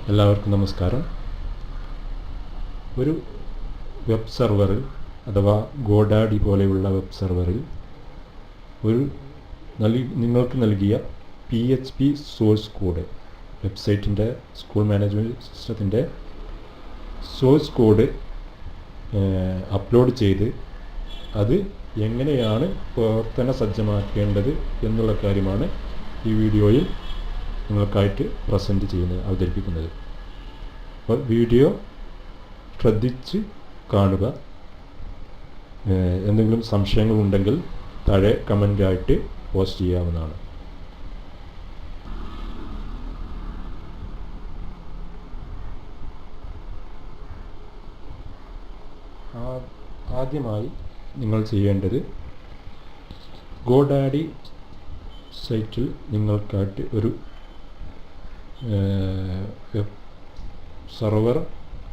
എല്ലാവർക്കും നമസ്കാരം. ഒരു വെബ് സെർവറിൽ അഥവാ ഗോഡാഡി പോലെയുള്ള വെബ് സെർവറിൽ നിങ്ങൾക്ക് നൽകിയ PHP സോഴ്സ് കോഡ്, വെബ്സൈറ്റിൻ്റെ സ്കൂൾ മാനേജ്മെൻറ്റ് സിസ്റ്റത്തിൻ്റെ സോഴ്സ് കോഡ് അപ്ലോഡ് ചെയ്ത് അത് എങ്ങനെയാണ് പ്രവർത്തന സജ്ജമാക്കേണ്ടത് എന്നുള്ള കാര്യമാണ് ഈ വീഡിയോയിൽ നിങ്ങൾക്കായിട്ട് അവതരിപ്പിക്കുന്നത്. അപ്പോൾ വീഡിയോ ശ്രദ്ധിച്ച് കാണുക. എന്തെങ്കിലും സംശയങ്ങളുണ്ടെങ്കിൽ താഴെ കമൻ്റായിട്ട് പോസ്റ്റ് ചെയ്യാവുന്നതാണ്. ആദ്യമായി നിങ്ങൾ ചെയ്യേണ്ടത് ഗോഡാഡി സൈറ്റിൽ നിങ്ങൾക്കായിട്ട് ഒരു വെബ് സെർവർ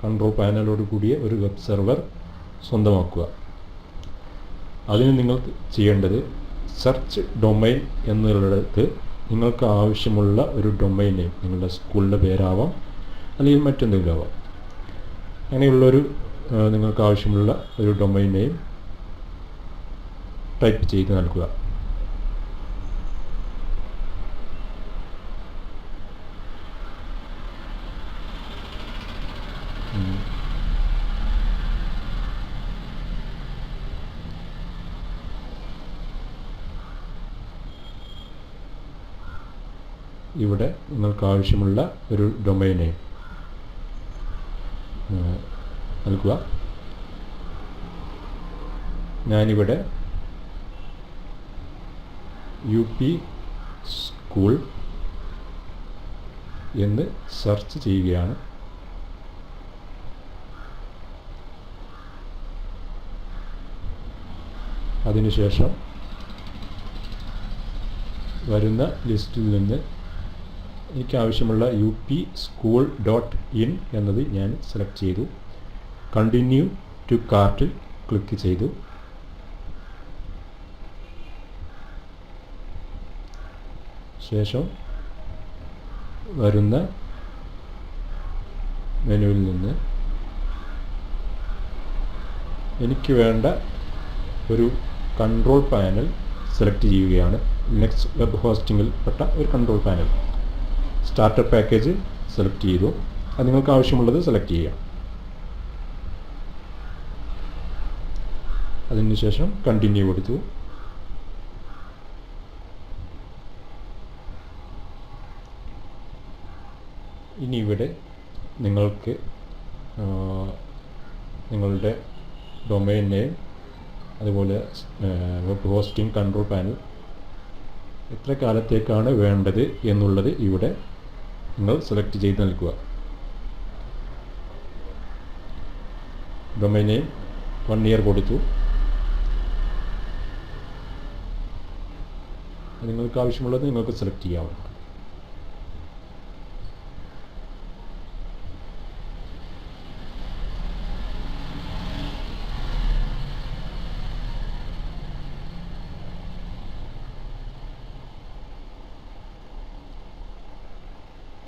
കൺട്രോൾ പാനലോട് കൂടിയ ഒരു വെബ് സെർവർ സ്വന്തമാക്കുക. അതിന് നിങ്ങൾ ചെയ്യേണ്ടത് സെർച്ച് ഡൊമൈൻ എന്നുള്ളിടത്ത് നിങ്ങൾക്ക് ആവശ്യമുള്ള ഒരു ഡൊമൈൻ നെയിം, നിങ്ങളുടെ സ്കൂളിൻ്റെ പേരാവാം അല്ലെങ്കിൽ മറ്റെന്തെങ്കിലും ആവാം, അങ്ങനെയുള്ളൊരു നിങ്ങൾക്ക് ആവശ്യമുള്ള ഒരു ഡൊമൈൻ നെയിം ടൈപ്പ് ചെയ്ത് നൽകുക. ഇവിടെ നിങ്ങൾക്ക് ആവശ്യമുള്ള ഒരു ഡൊമൈൻ നെയിം നൽകുക. ഞാനിവിടെ UP സ്കൂൾ എന്ന് സെർച്ച് ചെയ്യുകയാണ്. അതിനുശേഷം വരുന്ന ലിസ്റ്റിൽ നിന്ന് എനിക്കാവശ്യമുള്ള upschool.in എന്നത് ഞാൻ സെലക്ട് ചെയ്തു. കണ്ടിന്യൂ ടു കാർട്ടിൽ ക്ലിക്ക് ചെയ്തു. ശേഷം വരുന്ന മെനുവിൽ നിന്ന് എനിക്ക് വേണ്ട ഒരു കൺട്രോൾ പാനൽ സെലക്ട് ചെയ്യുകയാണ്. ലിനക്സ് വെബ് ഹോസ്റ്റിങ്ങിൽ പെട്ട ഒരു control panel. Starter package select ചെയ്തു. അത് നിങ്ങൾക്ക് ആവശ്യമുള്ളത് സെലക്ട് ചെയ്യാം. അതിനുശേഷം കണ്ടിന്യൂ കൊടുത്തു. ഇനി ഇവിടെ നിങ്ങൾക്ക് നിങ്ങളുടെ ഡൊമൈൻ നെയിം, അതുപോലെ വെബ് ഹോസ്റ്റിംഗ് കൺട്രോൾ പാനൽ എത്ര കാലത്തേക്കാണ് വേണ്ടത് എന്നുള്ളത് ഇവിടെ നിങ്ങൾ സെലക്ട് ചെയ്ത് നൽകുക. ഡൊമൈൻ നെയിം 1 year കൊടുത്തു. നിങ്ങൾക്ക് ആവശ്യമുള്ളത് നിങ്ങൾക്ക് സെലക്ട് ചെയ്യാവുന്നതാണ്.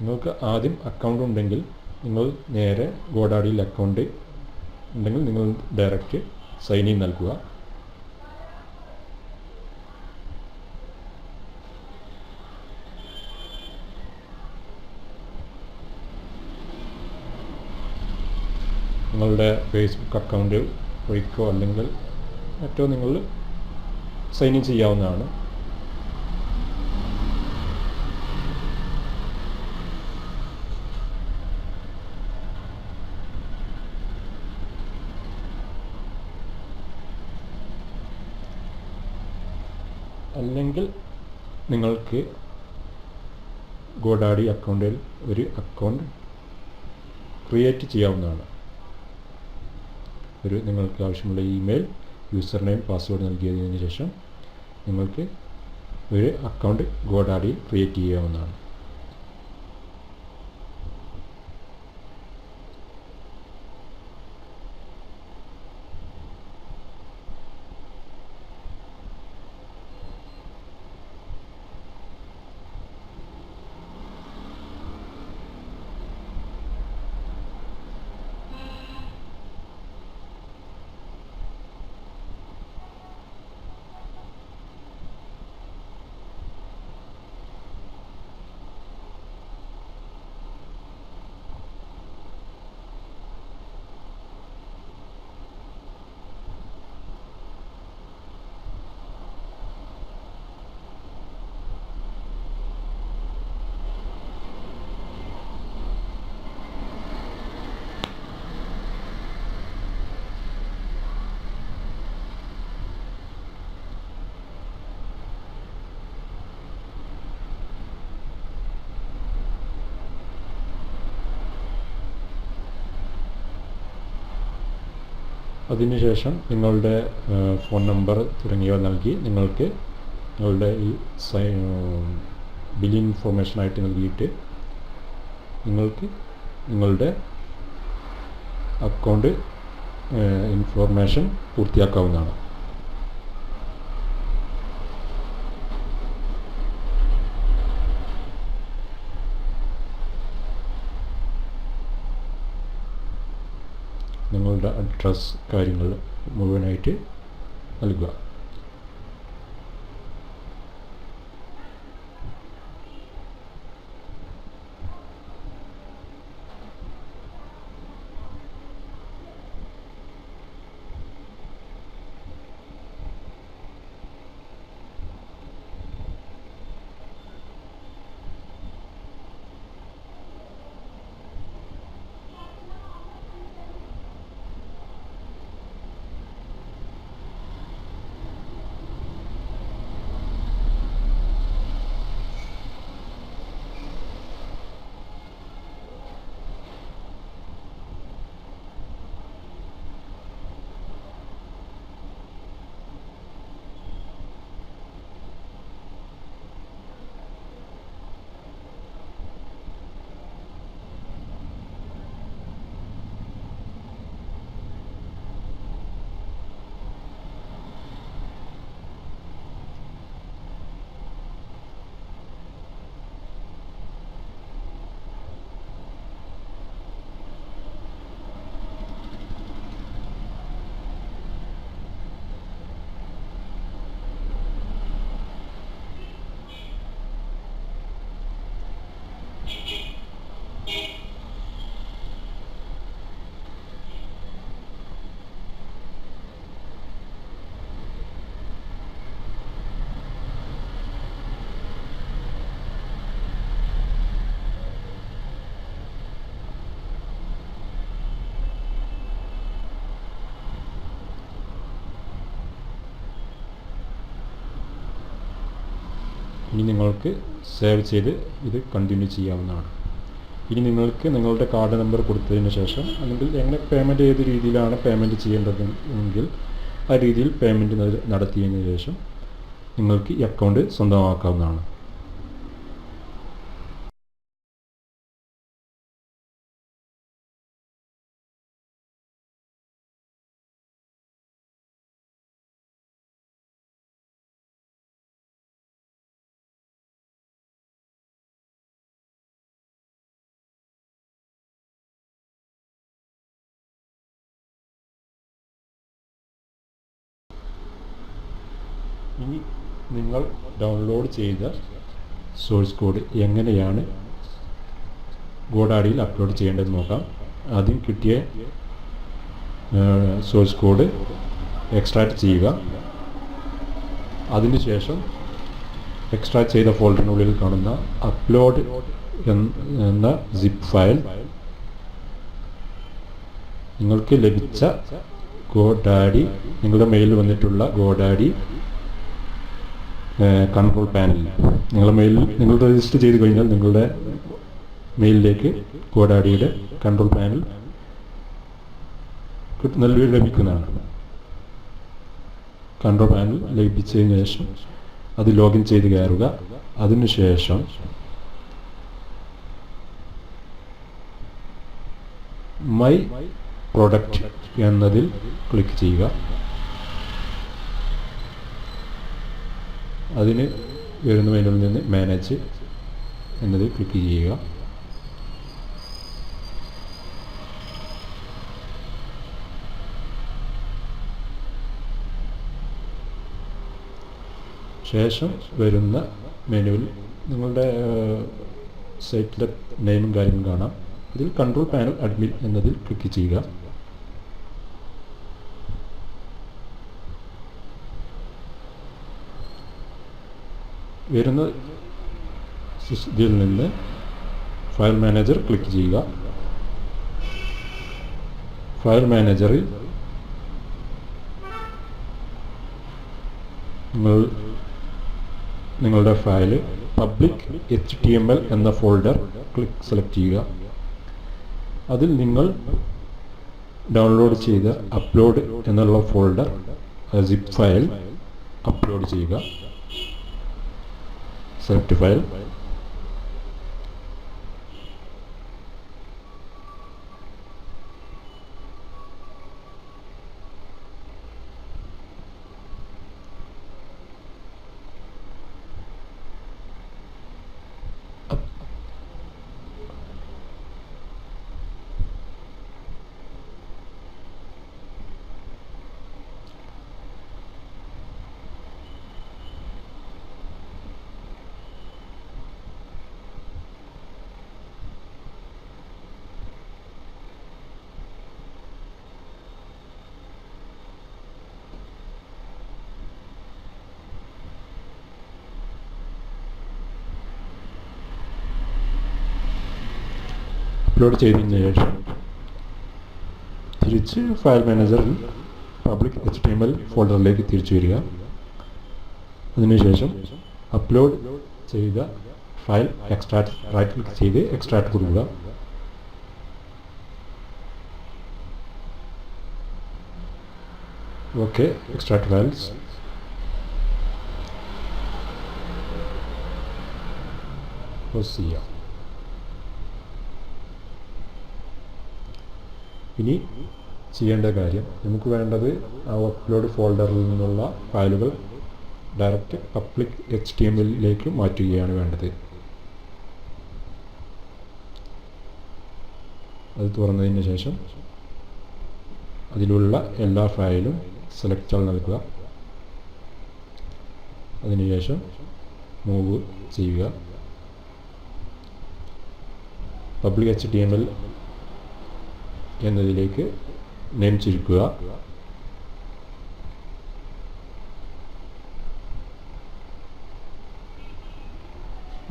നിങ്ങൾക്ക് ആദ്യം അക്കൗണ്ട് ഉണ്ടെങ്കിൽ നിങ്ങൾ നേരെ ഗോഡാഡിയിൽ അക്കൗണ്ട് ഉണ്ടെങ്കിൽ നിങ്ങൾ ഡയറക്റ്റ് സൈൻ ഇൻ നൽകുക. നിങ്ങളുടെ ഫേസ്ബുക്ക് അക്കൗണ്ട് വഴിക്കോ അല്ലെങ്കിൽ മറ്റോ നിങ്ങൾ സൈൻ ഇൻ ചെയ്യാവുന്നതാണ്. അല്ലെങ്കിൽ നിങ്ങൾക്ക് ഗോഡാഡി അക്കൗണ്ടിൽ ഒരു അക്കൗണ്ട് ക്രിയേറ്റ് ചെയ്യാവുന്നതാണ്. നിങ്ങൾക്ക് ആവശ്യമുള്ള ഇമെയിൽ, യൂസർ നെയിം, പാസ്വേഡ് നൽകിയതിന് ശേഷം നിങ്ങൾക്ക് ഒരു അക്കൗണ്ട് ഗോഡാഡി ക്രിയേറ്റ് ചെയ്യാവുന്നതാണ്. അതിനുശേഷം നിങ്ങളുടെ ഫോൺ നമ്പർ തുടങ്ങിയവ നൽകി നിങ്ങൾക്ക് നിങ്ങളുടെ ഈ ബില്ലിംഗ് ഇൻഫോർമേഷനായിട്ട് നൽകിയിട്ട് നിങ്ങൾക്ക് നിങ്ങളുടെ അക്കൗണ്ട് ഇൻഫോർമേഷൻ പൂർത്തിയാക്കാവുന്നതാണ്. നിങ്ങളുടെ അഡ്രസ് കാര്യങ്ങൾ മുഴുവനായിട്ട് നൽകുക. ഇനി നിങ്ങൾക്ക് സേവ് ചെയ്ത് ഇത് കണ്ടിന്യൂ ചെയ്യാവുന്നതാണ്. ഇനി നിങ്ങൾക്ക് നിങ്ങളുടെ കാർഡ് നമ്പർ കൊടുത്തതിന് ശേഷം അല്ലെങ്കിൽ എങ്ങനെ പേയ്മെൻറ്റ് ഏത് രീതിയിലാണ് പേയ്മെൻറ്റ് ചെയ്യേണ്ടതെങ്കിൽ ആ രീതിയിൽ പേയ്മെൻറ്റ് നടത്തിയതിന് ശേഷം നിങ്ങൾക്ക് ഈ അക്കൗണ്ട് സ്വന്തമാക്കാവുന്നതാണ്. ഇനി നിങ്ങൾ ഡൗൺലോഡ് ചെയ്ത സോഴ്സ് കോഡ് എങ്ങനെയാണ് ഗോഡാഡിയിൽ അപ്ലോഡ് ചെയ്യേണ്ടതെന്ന് നോക്കാം. ആദ്യം കിട്ടിയ സോഴ്സ് കോഡ് എക്സ്ട്രാക്റ്റ് ചെയ്യുക. അതിനുശേഷം എക്സ്ട്രാക്റ്റ് ചെയ്ത ഫോൾഡറിനുള്ളിൽ കാണുന്ന അപ്ലോഡ് എന്ന സിപ്പ് ഫയൽ നിങ്ങൾക്ക് ലഭിച്ച ഗോഡാഡി നിങ്ങളുടെ മെയിലിൽ വന്നിട്ടുള്ള ഗോഡാഡി കൺട്രോൾ പാനൽ നിങ്ങൾ രജിസ്റ്റർ ചെയ്ത് കഴിഞ്ഞാൽ നിങ്ങളുടെ മെയിലിലേക്ക് ഗോഡാഡിയുടെ കൺട്രോൾ പാനൽ ലഭിക്കുന്നതാണ്. കൺട്രോൾ പാനൽ ലഭിച്ചതിന് ശേഷം അത് ലോഗിൻ ചെയ്ത് കയറുക. അതിനുശേഷം മൈ പ്രൊഡക്റ്റ് എന്നതിൽ ക്ലിക്ക് ചെയ്യുക. അതിന് വരുന്ന മെനുവിൽ നിന്ന് മാനേജ് എന്നതിൽ ക്ലിക്ക് ചെയ്യുക. ശേഷം വരുന്ന മെനുവിൽ നിങ്ങളുടെ സൈറ്റിലെ നെയിമും കാര്യങ്ങളും കാണാം. ഇതിൽ കൺട്രോൾ പാനൽ അഡ്മിൻ എന്നതിൽ ക്ലിക്ക് ചെയ്യുക. വരുന്ന ഇതിൽ നിന്ന് ഫയൽ മാനേജർ ക്ലിക്ക് ചെയ്യുക. ഫയൽ മാനേജറിൽ നിങ്ങളുടെ ഫയൽ പബ്ലിക് HTML എന്ന ഫോൾഡർ സെലക്ട് ചെയ്യുക. അതിൽ നിങ്ങൾ ഡൗൺലോഡ് ചെയ്ത അപ്ലോഡ് എന്നുള്ള ഫോൾഡർ സിപ്പ് ഫയൽ അപ്ലോഡ് ചെയ്യുക. സെലക്ട് ഫയൽ, അപ്ലോഡ് ചെയ്തതിന് ശേഷം തിരിച്ച് ഫയൽ മാനേജറിൽ പബ്ലിക് HTML ഫോൾഡറിലേക്ക് തിരിച്ചു വരിക. അതിനുശേഷം അപ്ലോഡ് ചെയ്ത ഫയൽ എക്സ്ട്രാക്ട് റൈറ്റ് ക്ലിക്ക് ചെയ്ത് എക്സ്ട്രാക്ട് കൊടുക്കുക. Okay, extract files. ക്ലോസ് ചെയ്യാം. ഇനി ചെയ്യേണ്ട കാര്യം, നമുക്ക് വേണ്ടത് ആ അപ്ലോഡ് ഫോൾഡറിൽ നിന്നുള്ള ഫയലുകൾ ഡയറക്റ്റ് പബ്ലിക് HTMLലേക്ക് മാറ്റുകയാണ് വേണ്ടത്. അത് തുറന്നതിന് ശേഷം അതിലുള്ള എല്ലാ ഫയലും സെലക്ട് ആൾ നൽകുക. അതിനുശേഷം മൂവ് ചെയ്യുക. പബ്ലിക് HTML എന്നതിലേക്ക് നെയിം ചുരുക്കുക.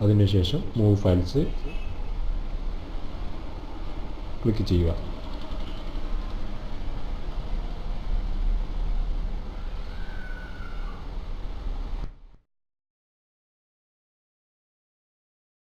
അതിനുശേഷം മൂവ് ഫയൽസ് ക്ലിക്ക് ചെയ്യുക.